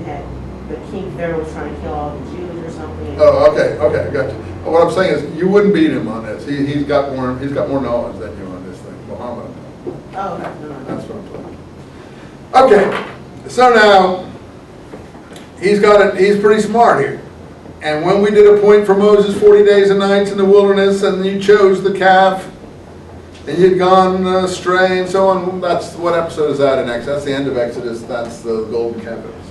had, the King Pharaoh was trying to kill all the Jews or something. Oh, okay, I got you. What I'm saying is, you wouldn't beat him on this. He's got more knowledge than you on this thing, Muhammad. Oh, okay, no. That's what I'm talking about. Okay, so now, he's pretty smart here. And when we did appoint for Moses 40 days and nights in the wilderness, and you chose the calf, and you'd gone astray and so on, that's, what episode is that in Exodus? That's the end of Exodus, that's the golden calf episode.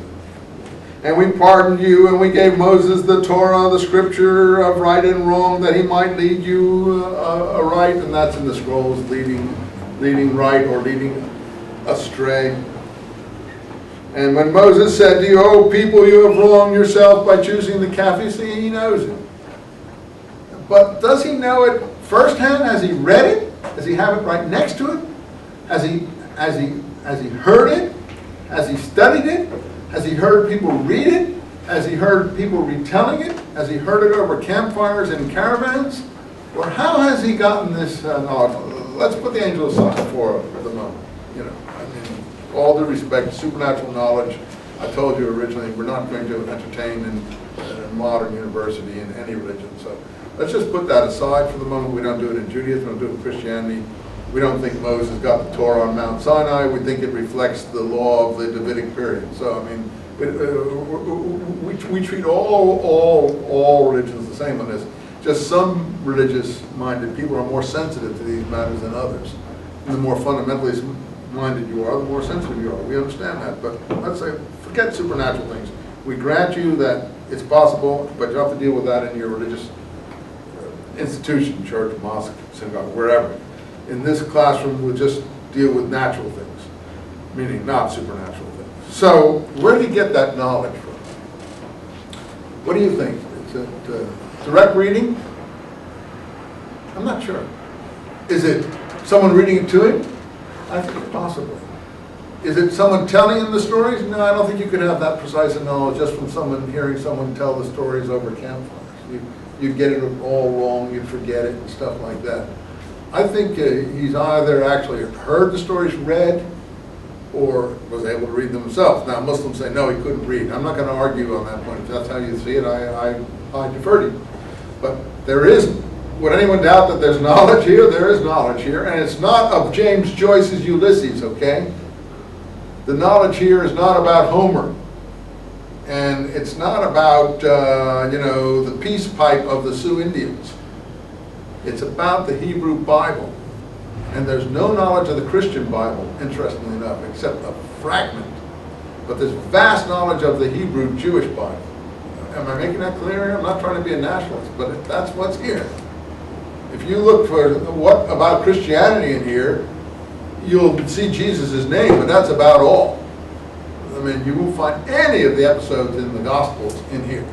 And we pardoned you, and we gave Moses the Torah, the scripture of right and wrong, that he might lead you aright, and that's in the scrolls, leading right or leading astray. And when Moses said to you, "Oh people, you have wronged yourself by choosing the calf," you see, he knows it. But does he know it firsthand? Has he read it? Does he have it right next to it? Has he heard it? Has he studied it? Has he heard people read it? Has he heard people retelling it? Has he heard it over campfires and caravans? Or how has he gotten this knowledge? Let's put the angel aside for the moment. You know, I mean, all due respect, supernatural knowledge, I told you originally, we're not going to entertain in modern university in any religion. So let's just put that aside for the moment. We don't do it in Judaism, we don't do it in Christianity. We don't think Moses got the Torah on Mount Sinai. We think it reflects the law of the Davidic period. So, I mean, we treat all religions the same on this. Just some religious-minded people are more sensitive to these matters than others. And the more fundamentally minded you are, the more sensitive you are. We understand that. But let's say, forget supernatural things. We grant you that it's possible, but you have to deal with that in your religious institution, church, mosque, synagogue, wherever. In this classroom, we'll just deal with natural things, meaning not supernatural things. So, where did he get that knowledge from? What do you think? Is it direct reading? I'm not sure. Is it someone reading it to him? I think possibly. Is it someone telling him the stories? No, I don't think you could have that precise knowledge just from someone hearing someone tell the stories over campfires. You'd get it all wrong, you'd forget it and stuff like that. I think he's either actually heard the stories read or was able to read them himself. Now, Muslims say, no, he couldn't read. I'm not going to argue on that point. If that's how you see it, I defer to you. But there is, would anyone doubt that there's knowledge here? There is knowledge here. And it's not of James Joyce's Ulysses, okay? The knowledge here is not about Homer. And it's not about, the peace pipe of the Sioux Indians. It's about the Hebrew Bible. And there's no knowledge of the Christian Bible, interestingly enough, except a fragment. But there's vast knowledge of the Hebrew Jewish Bible. Am I making that clear? I'm not trying to be a nationalist, but that's what's here. If you look for what about Christianity in here, you'll see Jesus' name, but that's about all. I mean, you won't find any of the episodes in the Gospels in here.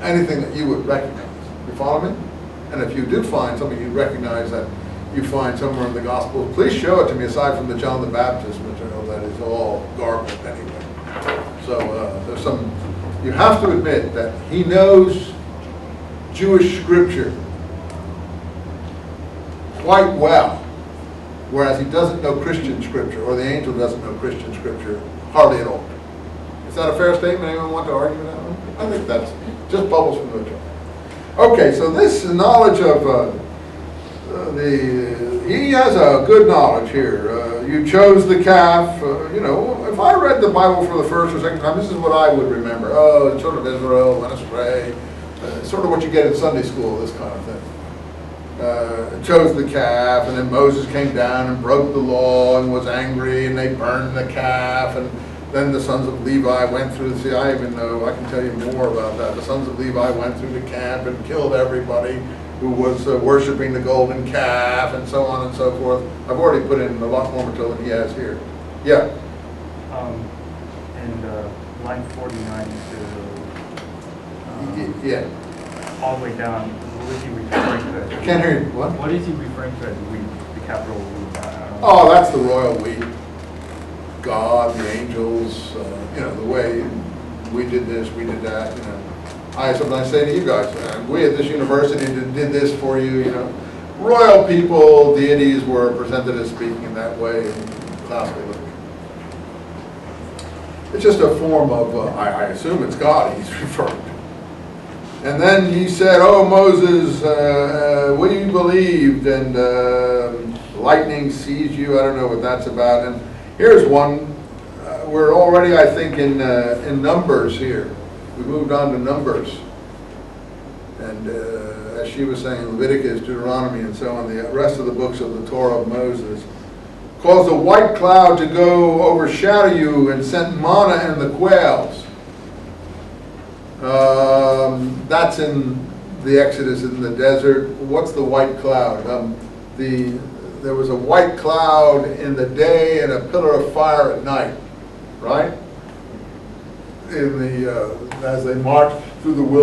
Anything that you would recognize. You follow me? And if you do find something you recognize that you find somewhere in the Gospel, please show it to me aside from the John the Baptist material that is all garbled anyway. So there's some, you have to admit that he knows Jewish scripture quite well, whereas he doesn't know Christian scripture, or the angel doesn't know Christian scripture hardly at all. Is that a fair statement? Anyone want to argue that one? I think that's just bubbles from the jar. Okay, so this knowledge of he has a good knowledge here. You chose the calf. If I read the Bible for the first or second time, this is what I would remember. Oh, the children of Israel went astray. Sort of what you get in Sunday school, this kind of thing. Chose the calf, and then Moses came down and broke the law and was angry, and they burned the calf, and then the sons of Levi went through. See, I even know, I can tell you more about that. The sons of Levi went through the camp and killed everybody who was worshiping the golden calf, and so on and so forth. I've already put in a lot more material than he has here. Yeah. And line 49 to yeah. all the way down. What is he referring to? I can't hear you. What? What is he referring to as we, the capital we? Oh, that's the royal we. God, the angels, the way we did this, we did that, I sometimes say to you guys, we at this university did this for you, Royal people, deities were presented as speaking in that way in classical literature. It's just a form of, I assume it's God he's referring to. And then he said, oh, Moses, what you believed, and lightning seized you. I don't know what that's about. And here's one. We're already, I think, in Numbers here. We moved on to Numbers. And as she was saying, Leviticus, Deuteronomy, and so on, the rest of the books of the Torah of Moses. Caused a white cloud to go overshadow you and sent manna and the quails. That's in the Exodus in the desert. What's the white cloud? There was a white cloud in the day and a pillar of fire at night, right? As they marched through the wilderness.